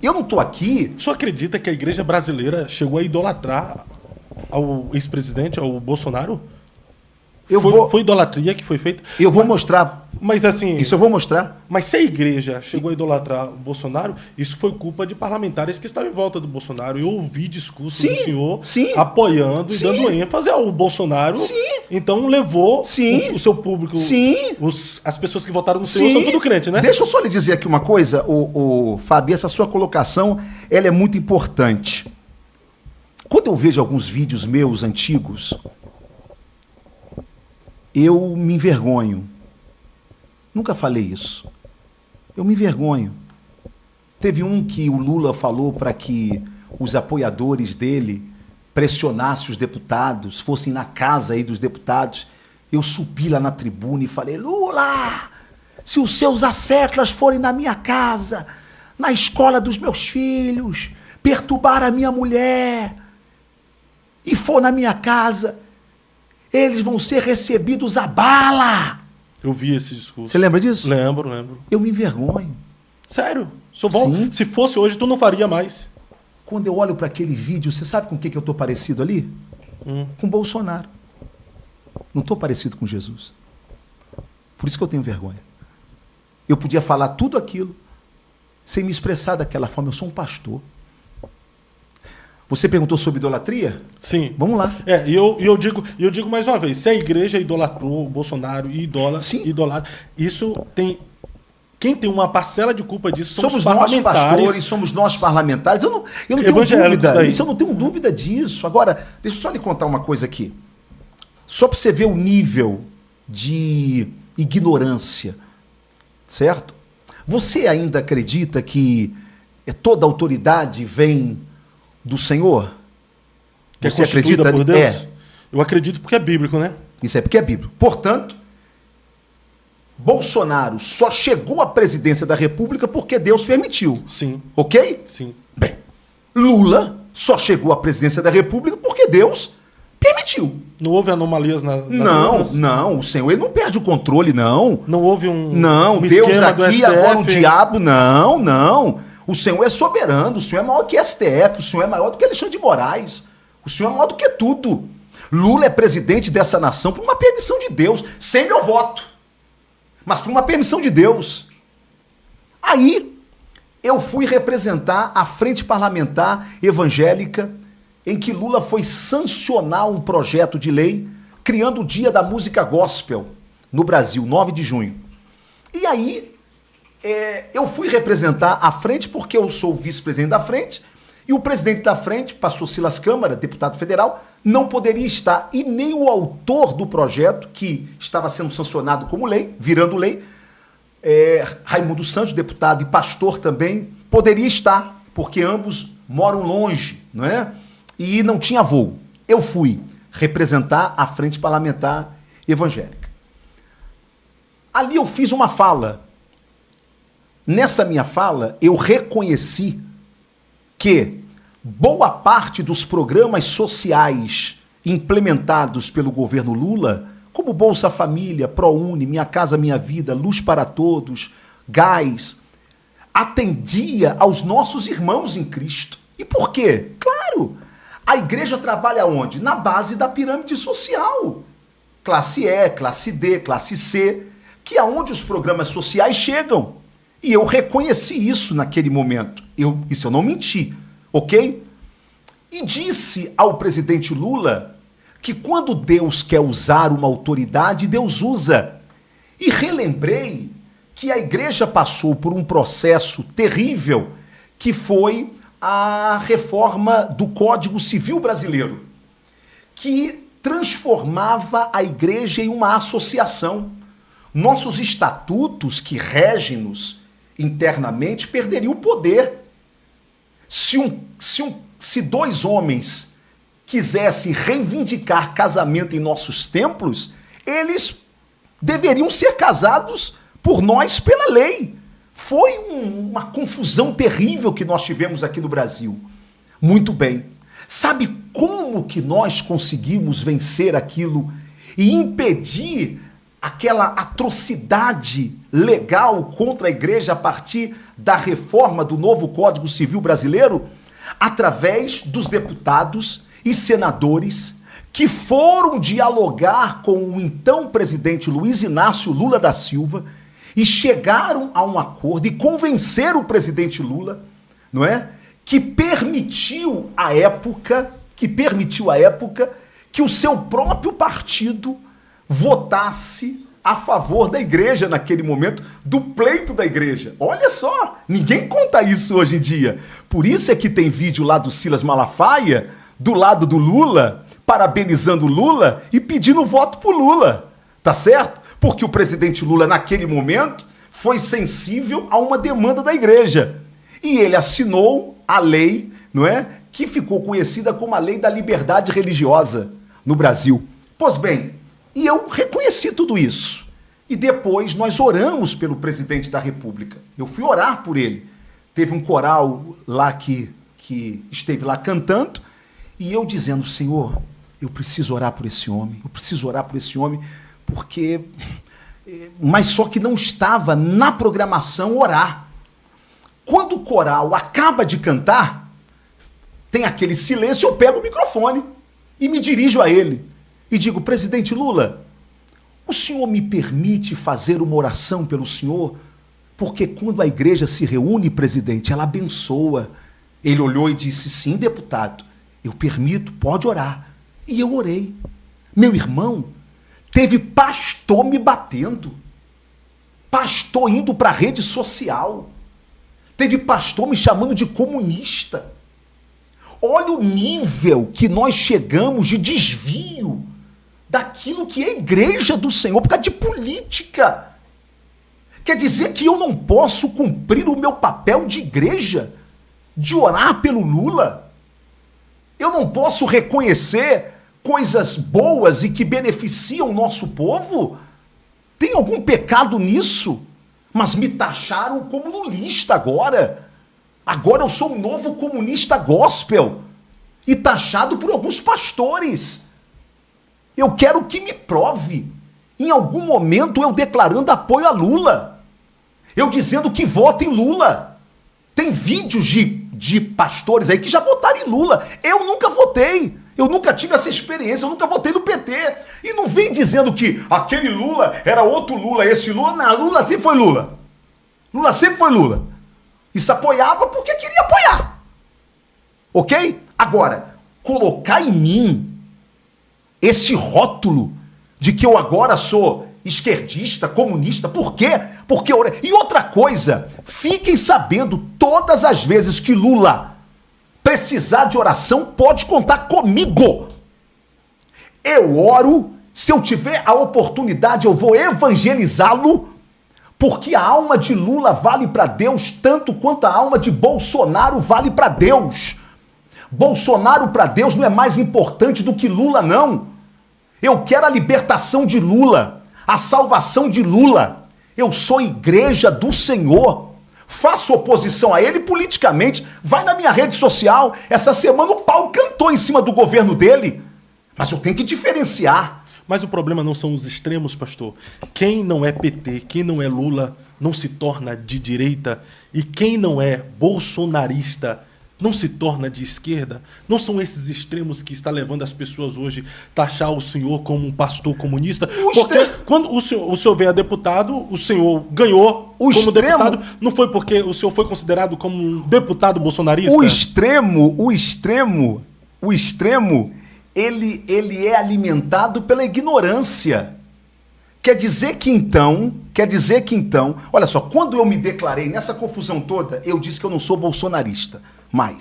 Eu não estou aqui... O senhor acredita que a igreja brasileira chegou a idolatrar ao ex-presidente, ao Bolsonaro? Foi idolatria que foi feita? Eu vou mostrar. Mas assim... Isso eu vou mostrar. Mas se a igreja chegou a idolatrar o Bolsonaro, isso foi culpa de parlamentares que estavam em volta do Bolsonaro. Eu ouvi discurso do senhor apoiando e dando ênfase ao Bolsonaro. Sim. Então levou o seu público. Sim. As pessoas que votaram no senhor são tudo crente, né? Deixa eu só lhe dizer aqui uma coisa, o Fábio, essa sua colocação, ela é muito importante. Quando eu vejo alguns vídeos meus antigos, eu me envergonho. Nunca falei isso. Eu me envergonho. Teve um que o Lula falou para que os apoiadores dele pressionassem os deputados, fossem na casa aí dos deputados. Eu subi lá na tribuna e falei: Lula, se os seus asseclas forem na minha casa, na escola dos meus filhos, perturbar a minha mulher e for na minha casa, eles vão ser recebidos a bala. Eu vi esse discurso. Você lembra disso? Lembro. Eu me envergonho. Sério? Se fosse hoje, tu não faria mais. Quando eu olho para aquele vídeo, você sabe com o que eu estou parecido ali? Com Bolsonaro. Não estou parecido com Jesus. Por isso que eu tenho vergonha. Eu podia falar tudo aquilo sem me expressar daquela forma. Eu sou um pastor. Você perguntou sobre idolatria? Sim. Vamos lá. E eu digo mais uma vez, se a igreja idolatrou o Bolsonaro e idolatra, isso tem... Quem tem uma parcela de culpa disso somos nós pastores, somos nós parlamentares. Eu não tenho dúvida. Isso eu não tenho dúvida disso. Agora, deixa eu só lhe contar uma coisa aqui. Só para você ver o nível de ignorância, certo? Você ainda acredita que toda autoridade vem do Senhor? Que você acredita por Deus? Eu acredito porque é bíblico, né? Isso é porque é bíblico. Portanto, Bolsonaro só chegou à presidência da República porque Deus permitiu. Sim. Ok? Sim. Bem, Lula só chegou à presidência da República porque Deus permitiu. Não houve anomalias nas Não, o Senhor, ele não perde o controle, não. Não houve um Deus aqui, agora o diabo, não. O Senhor é soberano, o Senhor é maior que STF, o Senhor é maior do que Alexandre de Moraes, o Senhor é maior do que tudo. Lula é presidente dessa nação por uma permissão de Deus, sem meu voto, mas por uma permissão de Deus. Aí, eu fui representar a Frente Parlamentar Evangélica, em que Lula foi sancionar um projeto de lei criando o Dia da Música Gospel no Brasil, 9 de junho. E aí, eu fui representar a frente porque eu sou o vice-presidente da frente e o presidente da frente, pastor Silas Câmara, deputado federal, não poderia estar. E nem o autor do projeto, que estava sendo sancionado como lei, virando lei, Raimundo Santos, deputado e pastor também, poderia estar, porque ambos moram longe, não é? E não tinha voo. Eu fui representar a Frente Parlamentar Evangélica. Ali eu fiz uma fala. Nessa minha fala, eu reconheci que boa parte dos programas sociais implementados pelo governo Lula, como Bolsa Família, ProUni, Minha Casa Minha Vida, Luz para Todos, Gás, atendia aos nossos irmãos em Cristo. E por quê? Claro, a igreja trabalha onde? Na base da pirâmide social. Classe E, classe D, classe C, que é onde os programas sociais chegam. E eu reconheci isso naquele momento. Isso eu não menti, ok? E disse ao presidente Lula que quando Deus quer usar uma autoridade, Deus usa. E relembrei que a igreja passou por um processo terrível, que foi a reforma do Código Civil Brasileiro, que transformava a igreja em uma associação. Nossos estatutos que regem-nos internamente perderiam o poder. Se dois homens quisessem reivindicar casamento em nossos templos, eles deveriam ser casados por nós pela lei. Foi uma confusão terrível que nós tivemos aqui no Brasil. Muito bem. Sabe como que nós conseguimos vencer aquilo e impedir aquela atrocidade legal contra a igreja a partir da reforma do novo Código Civil brasileiro? Através dos deputados e senadores que foram dialogar com o então presidente Luiz Inácio Lula da Silva e chegaram a um acordo e convenceram o presidente Lula, não é? Que permitiu à época que o seu próprio partido votasse a favor da igreja naquele momento, do pleito da igreja. Olha só, ninguém conta isso hoje em dia. Por isso é que tem vídeo lá do Silas Malafaia, do lado do Lula, parabenizando o Lula e pedindo voto pro Lula, tá certo? Porque o presidente Lula, naquele momento, foi sensível a uma demanda da igreja. E ele assinou a lei, não é? Que ficou conhecida como a Lei da Liberdade Religiosa no Brasil. Pois bem, e eu reconheci tudo isso. E depois nós oramos pelo presidente da República. Eu fui orar por ele. Teve um coral lá que esteve lá cantando, e eu dizendo, Senhor, eu preciso orar por esse homem, porque... Mas só que não estava na programação orar. Quando o coral acaba de cantar, tem aquele silêncio, eu pego o microfone e me dirijo a ele e digo, presidente Lula, o senhor me permite fazer uma oração pelo senhor? Porque quando a igreja se reúne, presidente, ela abençoa. Ele olhou e disse, sim, deputado, eu permito, pode orar. E eu orei. Meu irmão, teve pastor me batendo, pastor indo para a rede social, teve pastor me chamando de comunista. Olha o nível que nós chegamos de desvio daquilo que é a igreja do Senhor, por causa de política. Quer dizer que eu não posso cumprir o meu papel de igreja, de orar pelo Lula? Eu não posso reconhecer coisas boas e que beneficiam o nosso povo? Tem algum pecado nisso? Mas me taxaram como lulista agora. Agora eu sou um novo comunista gospel e taxado por alguns pastores. Eu quero que me prove, em algum momento, eu declarando apoio a Lula. Eu dizendo que voto em Lula. Tem vídeos de pastores aí que já votaram em Lula. Eu nunca votei. Eu nunca tive essa experiência, eu nunca votei no PT. E não vem dizendo que aquele Lula era outro Lula, esse Lula. Não, Lula sempre foi Lula. Lula sempre foi Lula. E se apoiava porque queria apoiar. Ok? Agora, colocar em mim esse rótulo de que eu agora sou esquerdista, comunista, por quê? Porque eu... E outra coisa, fiquem sabendo, todas as vezes que Lula precisar de oração, pode contar comigo. Eu oro, se eu tiver a oportunidade, eu vou evangelizá-lo, porque a alma de Lula vale para Deus tanto quanto a alma de Bolsonaro vale para Deus. Bolsonaro para Deus não é mais importante do que Lula, não. Eu quero a libertação de Lula, a salvação de Lula. Eu sou igreja do Senhor. Faço oposição a ele politicamente. Vai na minha rede social. Essa semana o pau cantou em cima do governo dele. Mas eu tenho que diferenciar. Mas o problema não são os extremos, pastor. Quem não é PT, quem não é Lula, não se torna de direita. E quem não é bolsonarista não se torna de esquerda. Não são esses extremos que está levando as pessoas hoje a taxar o senhor como um pastor comunista. Porque quando o senhor veio a deputado, o senhor ganhou como deputado. Não foi porque o senhor foi considerado como um deputado bolsonarista? O extremo, ele é alimentado pela ignorância. Quer dizer que então, olha só, quando eu me declarei nessa confusão toda, eu disse que eu não sou bolsonarista.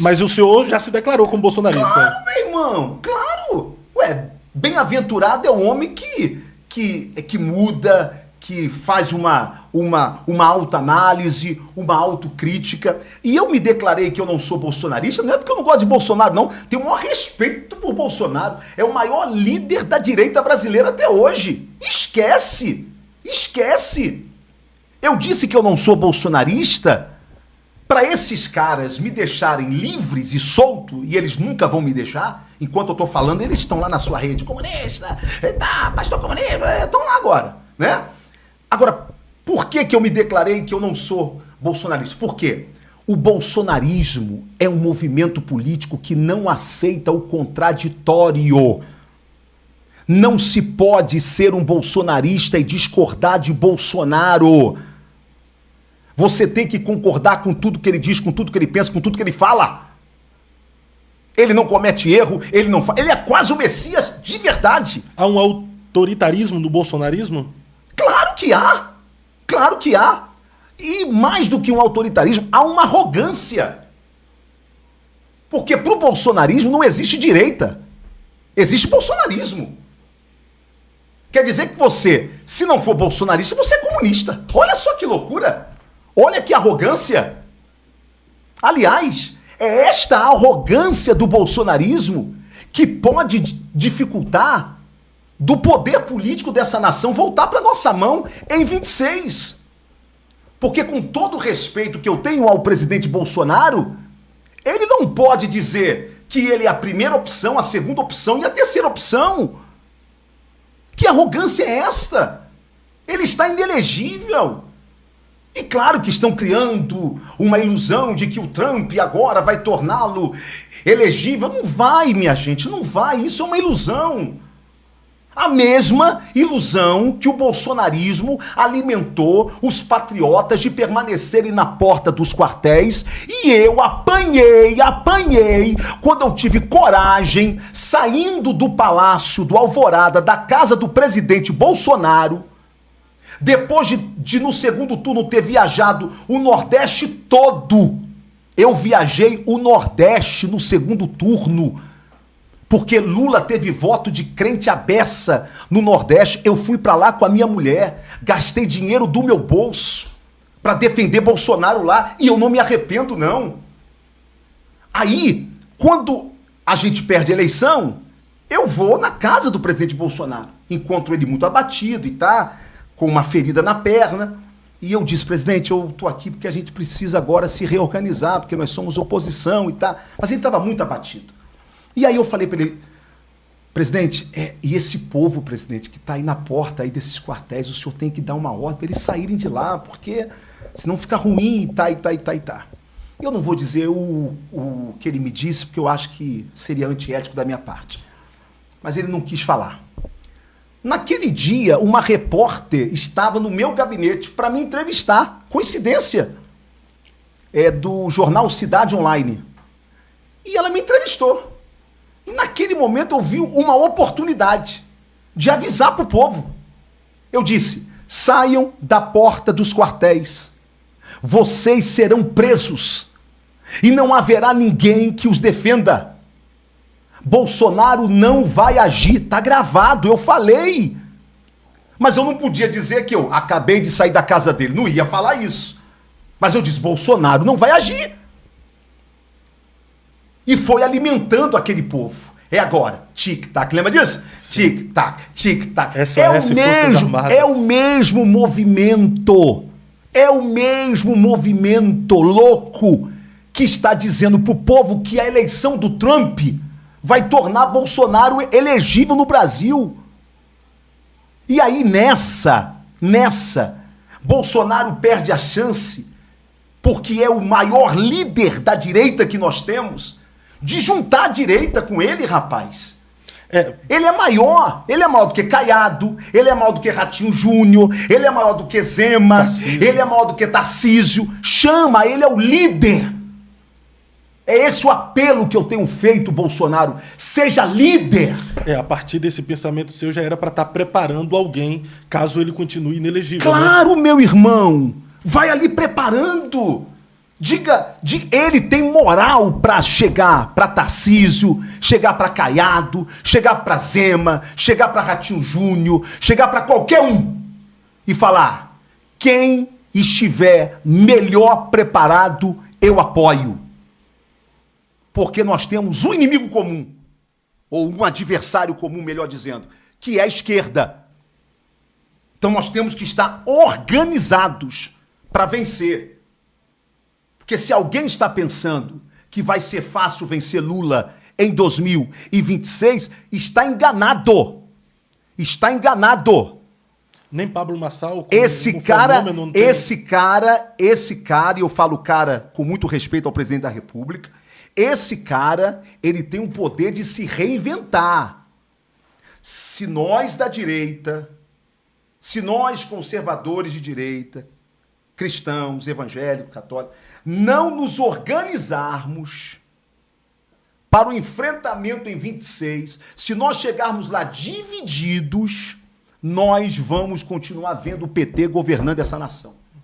Mas o senhor já se declarou como bolsonarista. Claro, meu irmão, claro. Ué, bem-aventurado é o homem que muda, que faz uma autoanálise, uma autocrítica. E eu me declarei que eu não sou bolsonarista, não é porque eu não gosto de Bolsonaro, não. Tenho o maior respeito por Bolsonaro. É o maior líder da direita brasileira até hoje. Esquece! Eu disse que eu não sou bolsonarista para esses caras me deixarem livres e solto, e eles nunca vão me deixar. Enquanto eu tô falando, eles estão lá na sua rede comunista, tá, pastor comunista, estão lá agora, né? Agora, Por que eu me declarei que eu não sou bolsonarista? Por quê? O bolsonarismo é um movimento político que não aceita o contraditório. Não se pode ser um bolsonarista e discordar de Bolsonaro. Você tem que concordar com tudo que ele diz, com tudo que ele pensa, com tudo que ele fala. Ele não comete erro, ele não fala. Ele é quase o Messias de verdade. Há um autoritarismo no bolsonarismo? Claro que há. Claro que há. E mais do que um autoritarismo, há uma arrogância. Porque para o bolsonarismo não existe direita. Existe bolsonarismo. Quer dizer que você, se não for bolsonarista, você é comunista. Olha só que loucura. Olha que arrogância. Aliás, é esta arrogância do bolsonarismo que pode dificultar do poder político dessa nação voltar para nossa mão em 26. Porque com todo o respeito que eu tenho ao presidente Bolsonaro, ele não pode dizer que ele é a primeira opção, a segunda opção e a terceira opção. Que arrogância é esta? Ele está inelegível. E claro que estão criando uma ilusão de que o Trump agora vai torná-lo elegível. Não vai, minha gente, não vai. Isso é uma ilusão. A mesma ilusão que o bolsonarismo alimentou os patriotas de permanecerem na porta dos quartéis, e eu apanhei, quando eu tive coragem, saindo do Palácio do Alvorada, da casa do presidente Bolsonaro, depois de no segundo turno ter viajado o Nordeste todo. Eu viajei o Nordeste no segundo turno, porque Lula teve voto de crente à beça no Nordeste. Eu fui pra lá com a minha mulher, gastei dinheiro do meu bolso pra defender Bolsonaro lá, e eu não me arrependo, não. Aí, quando a gente perde a eleição, eu vou na casa do presidente Bolsonaro, encontro ele muito abatido e tá com uma ferida na perna, e eu disse: presidente, eu tô aqui porque a gente precisa agora se reorganizar, porque nós somos oposição e tá. Mas ele estava muito abatido. E aí eu falei para ele: presidente, e esse povo, presidente, que está aí na porta aí desses quartéis, o senhor tem que dar uma ordem para eles saírem de lá, porque senão fica ruim e tá. Eu não vou dizer o que ele me disse, porque eu acho que seria antiético da minha parte. Mas ele não quis falar. Naquele dia, uma repórter estava no meu gabinete para me entrevistar. Coincidência. É do jornal Cidade Online. E ela me entrevistou. E naquele momento eu vi uma oportunidade de avisar para o povo. Eu disse: saiam da porta dos quartéis. Vocês serão presos. E não haverá ninguém que os defenda. Bolsonaro não vai agir. Tá gravado, eu falei. Mas eu não podia dizer que eu acabei de sair da casa dele. Não ia falar isso. Mas eu disse: Bolsonaro não vai agir. E foi alimentando aquele povo. É agora. Tic-tac. Lembra disso? Tic-tac, tic-tac. É o mesmo movimento. É o mesmo movimento louco que está dizendo pro povo que a eleição do Trump vai tornar Bolsonaro elegível no Brasil. E aí nessa, Bolsonaro perde a chance, porque é o maior líder da direita que nós temos, de juntar a direita com ele, rapaz. Ele é maior do que Caiado, ele é maior do que Ratinho Júnior, ele é maior do que Zema, Tarcísio. Ele é maior do que Tarcísio. Chama, ele é o líder. É esse o apelo que eu tenho feito, Bolsonaro. Seja líder. A partir desse pensamento seu já era para estar preparando alguém, caso ele continue inelegível. Claro, né? Meu irmão. Vai ali preparando. Ele tem moral para chegar para Tarcísio, chegar para Caiado, chegar para Zema, chegar para Ratinho Júnior, chegar para qualquer um e falar: quem estiver melhor preparado, eu apoio. Porque nós temos um inimigo comum, ou um adversário comum, melhor dizendo, que é a esquerda. Então nós temos que estar organizados para vencer. Porque se alguém está pensando que vai ser fácil vencer Lula em 2026, está enganado. Está enganado. Nem Pablo Marçal. Esse cara, e eu falo cara com muito respeito ao presidente da República, esse cara, ele tem o poder de se reinventar. Se nós da direita, se nós conservadores de direita, cristãos, evangélicos, católicos, não nos organizarmos para o enfrentamento em 26, se nós chegarmos lá divididos, nós vamos continuar vendo o PT governando essa nação.